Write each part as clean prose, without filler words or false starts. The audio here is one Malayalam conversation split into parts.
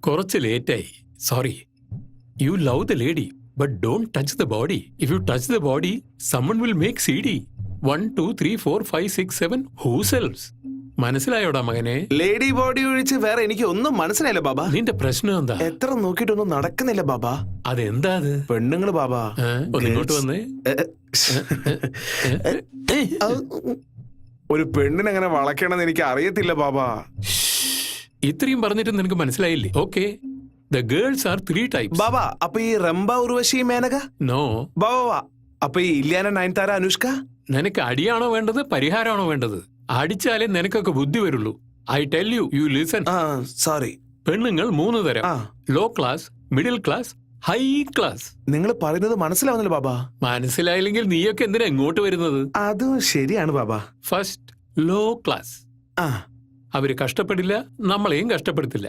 കുറച്ച് ലേറ്റായി, sorry. You love the lady but don't touch the body. If you touch the body someone will make CD. 1 2 3 4 5 6 7 who sells? മനസ്സിലായോടാ മകനെ? ലേഡി ബോഡി ഒഴിച്ച് വേറെ എനിക്ക് ഒന്നും മനസ്സിലായില്ല ബാബാ. നിന്റെ പ്രശ്നം എന്താ? എത്ര നോക്കിയിട്ടൊന്നും നടക്കുന്നില്ല ബാബാ. അതെന്താ അത്? പെണ്ണുങ്ങള് ബാബാ. ഒന്നിങ്ങോട്ട് വന്നേ. ഒരു പെണ്ണിനെങ്ങനെ വളയ്ക്കണമെന്ന് എനിക്ക് അറിയത്തില്ല ബാബാ. ഇത്രയും പറഞ്ഞിട്ട് നിനക്ക് മനസ്സിലായില്ലേ? Okay, the girls are 3 types. Baba, അപ്പൊ ഈ റംബ, ഉർവശി, മേനക? നോ. ബാബാ, അപ്പൊ ഈ ഇല്യാന, നയൻതാര, അനുഷ്ക? നിനക്ക് അടിയാണോ വേണ്ടത്, പരിഹാരമാണോ വേണ്ടത്? അടിച്ചാലേ നിനക്കൊക്കെ ബുദ്ധി വരുള്ളൂ. I tell you, you listen. Sorry. പെണ്ണുങ്ങൾ 3 തരം: low class, middle class, high class. നിങ്ങൾ പറയുന്നത് മനസ്സിലാവുന്നില്ല ബാബാ. മനസ്സിലായില്ലെങ്കിൽ നീയൊക്കെ എന്തിനാ ഇങ്ങോട്ട് വരുന്നത്? അതും ശരിയാണ് ബാബാ. First low class. അവര് കഷ്ടപ്പെടില്ല, നമ്മളെയും കഷ്ടപ്പെടുത്തില്ല.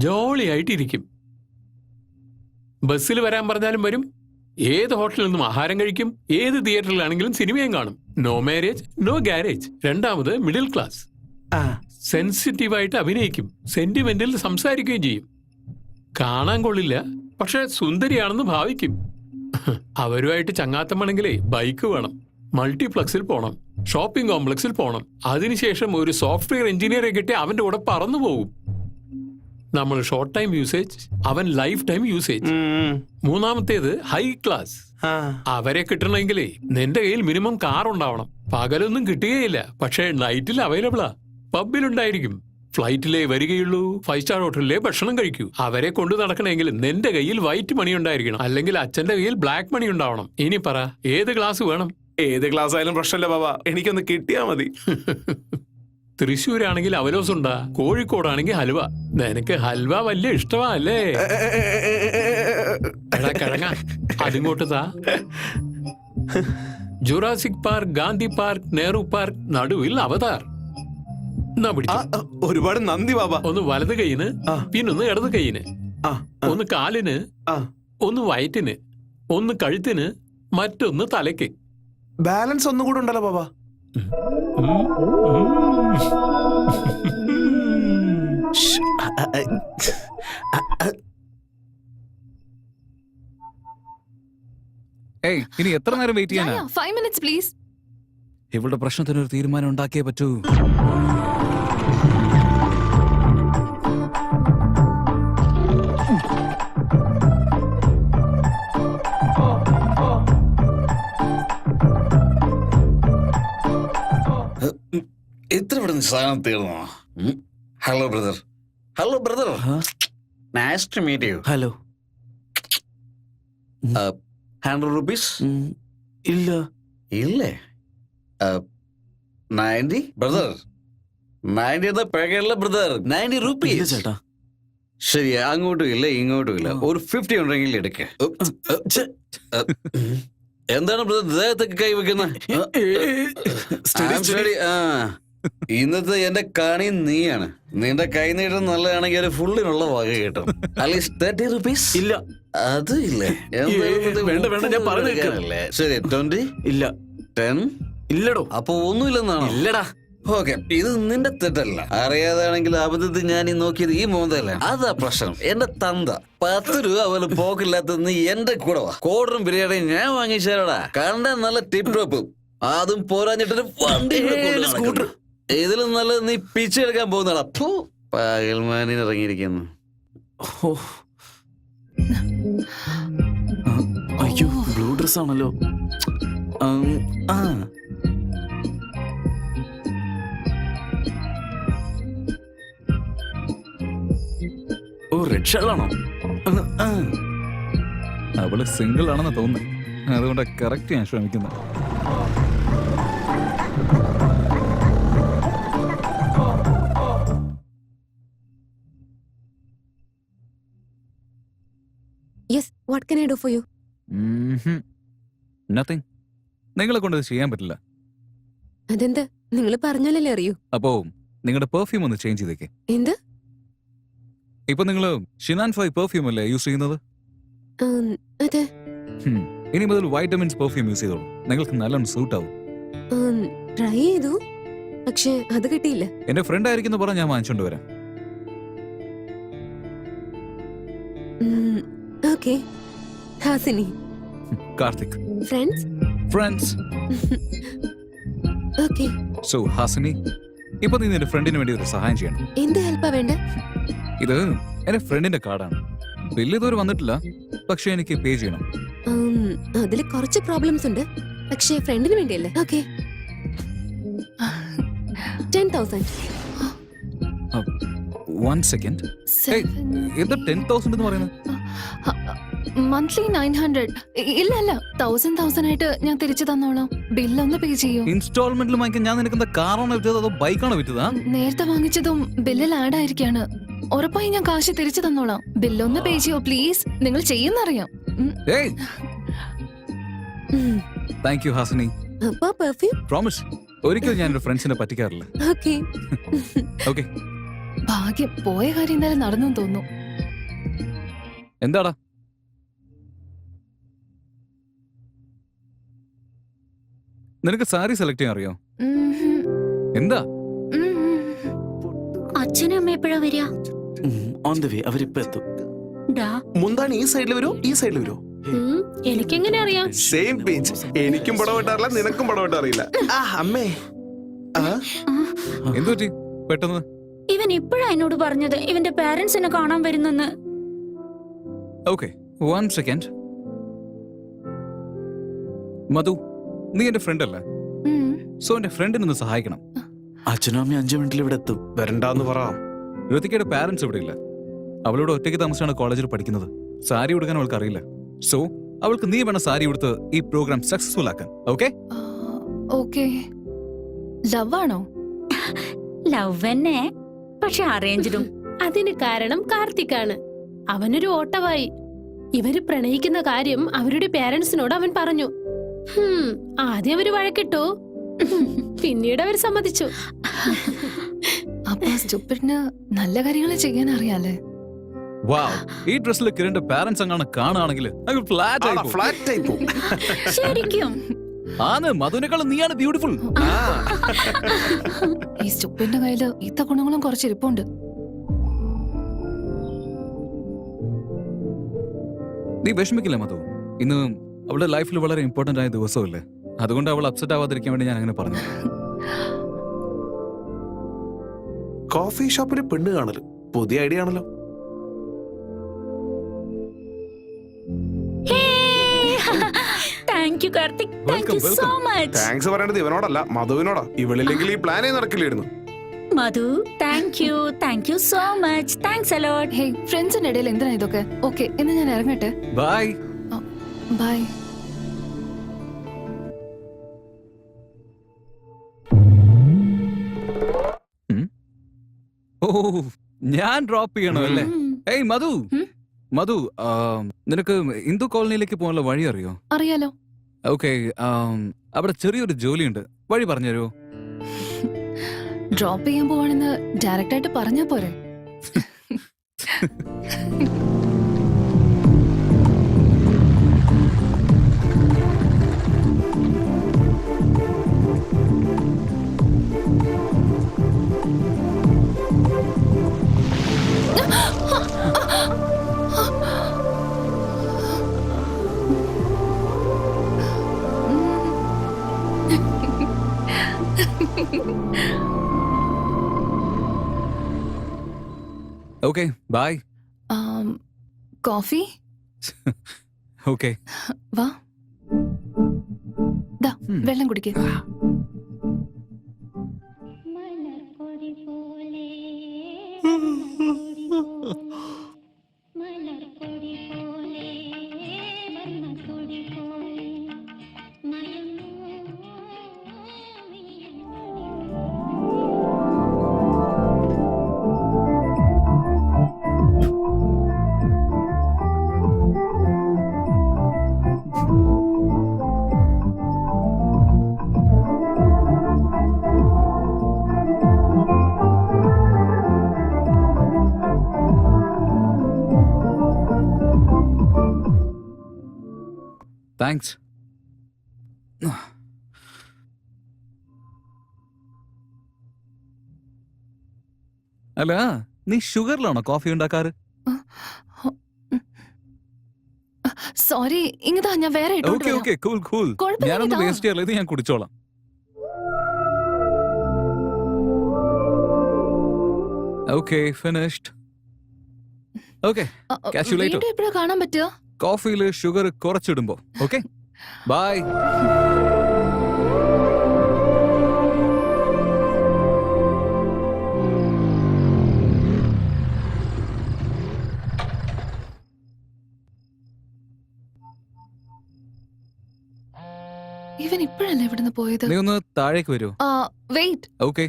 ജോളിയായിട്ടിരിക്കും. ബസ്സിൽ വരാൻ പറഞ്ഞാലും വരും, ഏത് ഹോട്ടലിൽ നിന്നും ആഹാരം കഴിക്കും, ഏത് തിയേറ്ററിലാണെങ്കിലും സിനിമയും കാണും. No marriage, no garage. രണ്ടാമത് മിഡിൽ ക്ലാസ്. സെൻസിറ്റീവായിട്ട് അഭിനയിക്കും, സെന്റിമെന്റിൽ സംസാരിക്കുകയും ചെയ്യും. കാണാൻ കൊള്ളില്ല, പക്ഷെ സുന്ദരിയാണെന്ന് ഭാവിക്കും. അവരുമായിട്ട് ചങ്ങാത്തമാണെങ്കിലേ ബൈക്ക് വേണം, മൾട്ടിപ്ലക്സിൽ പോണം, ഷോപ്പിംഗ് കോംപ്ലക്സിൽ പോണം. അതിനുശേഷം ഒരു സോഫ്റ്റ്വെയർ എഞ്ചിനീയറെ കിട്ടി അവന്റെ കൂടെ പറന്നു പോകും. നമ്മൾ ഷോർട്ട് ടൈം യൂസേജ്, അവൻ ലൈഫ് ടൈം യൂസേജ്. മൂന്നാമത്തേത് ഹൈ ക്ലാസ്. അവരെ കിട്ടണമെങ്കിലേ നിന്റെ കയ്യിൽ മിനിമം കാർ ഉണ്ടാവണം. പകലൊന്നും കിട്ടുകയില്ല, പക്ഷേ നൈറ്റിൽ അവൈലബിളാ. പബ്ബിലുണ്ടായിരിക്കും. ഫ്ലൈറ്റിലേ വരികയുള്ളൂ, 5 സ്റ്റാർ ഹോട്ടലിലെ ഭക്ഷണം കഴിക്കൂ. അവരെ കൊണ്ടു നടക്കണമെങ്കിൽ നിന്റെ കയ്യിൽ വൈറ്റ് മണി ഉണ്ടായിരിക്കണം, അല്ലെങ്കിൽ അച്ഛന്റെ കയ്യിൽ ബ്ലാക്ക് മണി ഉണ്ടാവണം. ഇനി പറ, ഏത് ക്ലാസ് വേണം? ഏത് ക്ലാസ് ആയാലും പ്രശ്നമില്ല ബാബാ, എനിക്കൊന്ന് കിട്ടിയാ മതി. തൃശ്ശൂരാണെങ്കിൽ അവലോസുണ്ടാ, കോഴിക്കോടാണെങ്കിൽ ഹൽവ. നിനക്ക് ഹൽവ വലിയ ഇഷ്ടമാ അല്ലേ? എടാ കിഴങ്ങ, അതിങ്ങോട്ട് താ. Jurassic park, Gandhi park, Nehru park, നടുവിൽ അവതാർ. ഒരുപാട് നന്ദി ബാബാ. ഒന്ന് വലത് കൈയിന്, പിന്നൊന്ന് ഇടത് കൈയിന്, ഒന്ന് കാലിന്, ഒന്ന് വയറ്റിന്, ഒന്ന് കഴുത്തിന്, മറ്റൊന്ന് തലയ്ക്ക്. ബാലൻസ് ഒന്നും കൂടെ ഉണ്ടല്ലോ ബാബാ. ഇനി എത്ര നേരം വെയിറ്റ് ചെയ്യാനാ? 5 minutes please. ഇവളുടെ പ്രശ്നത്തിനൊരു തീരുമാനം ഉണ്ടാക്കിയേ പറ്റൂ. എത്ര പെട്ടെന്ന് സാധനം തീർന്നോ? Hello brother. Hello brother, nice to meet you. Hello. 100 rupees? ഇല്ല. ഇല്ലേ? 90 ബ്രദർ. 90 എന്ന പേക്കല്ല ബ്രദർ, 90 rupees. ചേട്ടാ ശരി, അങ്ങോട്ടും ഇല്ല ഇങ്ങോട്ടും ഇല്ല. ഒരു 50 ഉണ്ടെങ്കിൽ എടുക്ക. എന്താണ് ബ്രദർ ദേഹത്തൊക്കെ കൈവെക്കുന്നത്? ഇന്നത്തെ എന്റെ കാണി നീയാണ്. നിന്റെ കൈ നീട്ടം നല്ലതാണെങ്കിൽ ഒരു ഫുള്ളിനുള്ള വക കിട്ടും. At least 30 rupees? ഇല്ല. അത് ഇല്ലേ? വേണ്ട വേണ്ട, ഞാൻ പറഞ്ഞല്ലേ. ശരി, 20? ഇല്ല. 10? ഇല്ലടോ. അപ്പൊ ഒന്നുമില്ലെന്നാണോ? ഇല്ലടാ. ഓക്കെ, ഇത് നിന്റെ തെറ്റല്ല. അറിയാതാണെങ്കിൽ അബദ്ധത്തിൽ ഞാൻ ഈ നോക്കിയത് ഈ മോന്തല്ല. അതാ പ്രശ്നം. എന്റെ തന്ത 10 രൂപ പോലും പോക്കില്ലാത്ത നീ എന്റെ കൂടെ വാ. കോടറും ബിരിയാണിയും ഞാൻ വാങ്ങിച്ചാലോടാ. കണ്ട നല്ല ടിപ്പ് ടോപ്പ്, അതും പോരാഞ്ഞിട്ടൊരു വണ്ടി സ്കൂട്ടർ. ഇതിലും നല്ലത് നീ പിച്ചെടുക്കാൻ പോകുന്നടാ. പകൽമാനി ഇറങ്ങിയിരിക്കുന്നു. അയ്യോ, ബ്ലൂ ഡ്രസ് ആണല്ലോ. ഓ, റെഡ് ഷർട്ടാണോ? അവള് സിംഗിൾ ആണെന്ന് തോന്നുന്നു, അതുകൊണ്ട് കറക്റ്റ് ഞാൻ ശ്രമിക്കുന്നത്. Yes, what can I do for you? Nothing. നിങ്ങളെ കൊണ്ട് ഇത് ചെയ്യാൻ പറ്റില്ല. അതെന്താ? നിങ്ങൾ പറഞ്ഞാലല്ലേ അറിയൂ. അപ്പോ നിങ്ങളുടെ പെർഫ്യൂം ഒന്ന് ചേഞ്ച് ചെയ്തേക്ക്. എന്ത്? ഇപ്പൊ നിങ്ങൾ ഷിനാൻ 5 പെർഫ്യൂം അല്ലേ യൂസ് ചെയ്യുന്നത്? അതെ. ഇനി മുതൽ വൈറ്റമിൻസ് പെർഫ്യൂം യൂസ് ചെയ്തോളൂ. നിങ്ങൾക്ക് നല്ലോണം സൂട്ട് ആവും. ട്രൈ ചെയ്തു, പക്ഷെ അത് കിട്ടിയില്ല. എന്റെ ഫ്രണ്ട് ആയിരിക്കും പറഞ്ഞ ഞാൻ വാങ്ങിച്ചോണ്ട് വരാം. Okay. Hasini. Karthik. Friends. Okay. So Hasini, ഇപ്പൊ നീ നിന്റെ ഫ്രണ്ടിന് വേണ്ടി ഒരു സഹായം ചെയ്യണം. എന്ത് ഹെൽപ്പാ വേണ്ട? ഇത് എന്റെ ഫ്രണ്ടിന്റെ കാർഡാണ്. ബില്ല് ഇതുവരെ വന്നിട്ടില്ല, പക്ഷെ എനിക്ക് പേ ചെയ്യണം. അതിൽ കുറച്ച് പ്രോബ്ലംസ് ഉണ്ട്, പക്ഷേ ഫ്രണ്ടിന് വേണ്ടിയല്ലേ. ഓക്കെ. 10,000. 1 സെക്കൻഡ്. എന്താ 10,000 എന്ന് പറയുന്നത്? മന്ത്ലി 900. ഇല്ല 1000 ആയിട്ട് ഞാൻ തിരിച്ചു തന്നോളാം. ബില്ലൊന്ന് പേ ചെയ്യൂ. ഇൻസ്റ്റാൾമെന്റിൽ വാങ്ങിക്കാൻ ഞാൻ നിനക്ക് എന്താ കാറാണോ വിറ്റത് അതോ ബൈക്കാണോ വിറ്റതാ? നേരത്തെ വാങ്ങിച്ചതും ബില്ലിൽ ആഡ് ആയിരിക്കാണ്. ഉറപ്പായി ഞാൻ കാശ് തിരിച്ചു തന്നോളാം. ബില്ലൊന്ന് പേ ചെയ്യോ പ്ലീസ്. നിങ്ങൾ ചെയ്യുന്നറിയാം. Thank you Hasini. അപ്പൊ പെർഫ്യൂം. പ്രോമിസ്, ഒരിക്കലും ഞാൻ എന്റെ ഫ്രണ്ട്സിനെ പറ്റിക്കാറില്ല. ഓക്കെ. ഓക്കെ. ഭാഗ്യം, പോയ കാര്യം എന്തായാലും നടന്നു തോന്നുന്നു. എന്താടാ? നിനക്ക് സാരി സെലക്ട് ചെയ്യാൻ അറിയോ? എന്താ? അച്ഛനും അമ്മ എപ്പോഴാ വരിക? ഓൺ ദ വേ, അവരിപ്പോ എത്തും. മുന്താണി ഈ സൈഡിൽ വരുമോ ഈ സൈഡിൽ വരുമോ? എനിക്കെങ്ങനെ അറിയാം? Same page. എനിക്കും പടം ഇട്ടാറില്ല, നിനക്കും പടം ഇട്ടറിയില്ല. അമ്മേ. എന്തു പറ്റി പെട്ടെന്ന്? ഇവൻ ഇപ്പോഴാ എന്നോട് പറഞ്ഞത് ഇവന്റെ പാരന്റ്സ് എന്നെ കാണാൻ വരുന്നെന്ന്. Okay, 1 second. മധു, നീ എന്റെ ഫ്രണ്ട് അല്ലേ? സോ എന്റെ ഫ്രണ്ടിനൊന്ന് സഹായിക്കണം. അച്ഛനും അമ്മയും 5 മിനിറ്റിൽ ഇവിടെ എത്തും. വരണ്ടാന്ന് പറ. ഋതികയുടെ പാരന്റ്സ് ഇവിടെ ഇല്ല. അവളോട് ഒറ്റയ്ക്ക് താമസിച്ചാണ് കോളേജിൽ പഠിക്കുന്നത്. സാരി ഉടുക്കാൻ അവൾക്ക് അറിയില്ല. സോ അവൾക്ക് നീ വേണം സാരി ഉടുത്ത് ഈ പ്രോഗ്രാം സക്സസ്ഫുൾ ആക്കാൻ. ഓക്കെ? ഓക്കെ. ലവ് ആണോ? ലവ് തന്നെ, പക്ഷെ അറേഞ്ച്ഡും. അതിന് കാരണം കാർത്തിക്കാണ്. അവനൊരു ഓട്ടവായി. ഇവര് പ്രണയിക്കുന്ന കാര്യം അവരുടെ പേരൻസിനോട് അവൻ പറഞ്ഞു. ആദ്യം അവര് വഴക്കിട്ടു, പിന്നീട് അവർ സമ്മതിച്ചു. അപ്പൊ സ്റ്റുപ്പിഡിന് നല്ല കാര്യങ്ങൾ ചെയ്യാൻ അറിയാലേ. വാവ്, ഈ ഡ്രസ്സിൽ കിരണിന്റെ പാരന്റ്സ് അങ്ങനെ കാണുകയാണെങ്കിൽ ഫ്ലാറ്റ് ആയി പോകും. ശരിക്കും ആണ്, മധുവിനേക്കാളും നീയാണ് ബ്യൂട്ടിഫുൾ. ഈ സ്റ്റുപ്പിഡിന്റെ കയ്യില് ഇത്ത ഗുണങ്ങളും കുറച്ച് ഇരിപ്പുണ്ട്. നീ വിഷമിക്കില്ല മധു. ഇന്ന് അവളുടെ ലൈഫിൽ വളരെ ഇമ്പോർട്ടന്റ് ആയ ദിവസമല്ലേ, അതുകൊണ്ട് അവൾ അപ്സെറ്റ് ആവാതിരിക്കാൻ വേണ്ടി ഞാൻ അങ്ങനെ പറഞ്ഞു. കോഫി ഷോപ്പിൽ പെണ്ണ് കാണല് പുതിയ ഐഡിയ ആണല്ലോ. Thank you Karthik, thank you so much. Thanks പറയേണ്ടത് ഇവനോടല്ല മധുവിനോടാ. ഇവളില്ലെങ്കിൽ ഈ പ്ലാനേ നടക്കില്ലായിരുന്നു. Madhu, thank you so much. Thanks a lot. Hey, ഫ്രണ്ട്സിന്റെ ഇടയിൽ എന്തിനാ ഇതൊക്കെ? ഓക്കെ, എന്നാ ഞാൻ ഇറങ്ങട്ടെ. ബൈ. ബൈ. ഓ, ഞാൻ ഡ്രോപ്പ് ചെയ്യണോ അല്ലേ? ഏയ് മധു, മധു, നിനക്ക് ഹിന്ദു കോളനിയിലേക്ക് പോകാനുള്ള വഴി അറിയോ? അറിയാലോ. ഓക്കെ, അവിടെ ചെറിയൊരു ജോലിയുണ്ട്, വഴി പറഞ്ഞുതരുമോ? ഡ്രോപ്പ് ചെയ്യാൻ പോവാണെന്ന് ഡയറക്റ്റ് ആയിട്ട് പറഞ്ഞാ പോരെ? Okay, by. കോഫി? ഓക്കെ, വാ, ദാ വെള്ളം കുടിക്കേ. താങ്ക്സ്. അല്ല, നീ ഷുഗറിലാണോ കോഫി ഉണ്ടാക്കാറ്? സോറി, ഇങ്ങതാ ഞാൻ വേറെ ഇട്ടോണ്ട് ഓക്കെ വരാം. Okay, cool cool. കുഴപ്പമില്ല, ഞാനൊന്നും ഇതാ. വേസ്റ്റ് ചെയ്യാറില്ല, ഇത് ഞാൻ കുടിച്ചോളാം. Okay, finished. Okay, catch you later. വീണ്ടും എപ്പോഴാ കാണാൻ പറ്റുക? കോഫിയിൽ ഷുഗർ കുറച്ചിടുമ്പോ. Okay, bye. ഇവൻ ഇപ്പോഴല്ലേ ഇവിടുന്ന് പോയത്? നീ ഒന്ന് താഴേക്ക് വരുമോ? Wait, okay.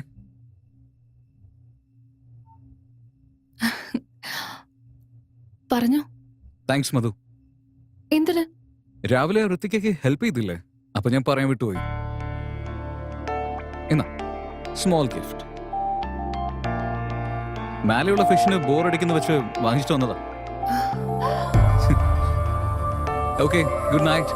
പറഞ്ഞു. താങ്ക്സ് മധു. എന്തിന്? രാവിലെ ഋത്തിക്കയ്ക്ക് ഹെൽപ്പ് ചെയ്തില്ലേ? അപ്പൊ ഞാൻ പറയാൻ വിട്ടുപോയി. എന്നാ സ്മോൾ ഗിഫ്റ്റ്. മേലെയുള്ള ഫിഷിന് ബോർ അടിക്കുന്ന വെച്ച് വാങ്ങിച്ചിട്ട് വന്നതാ. Okay, good night.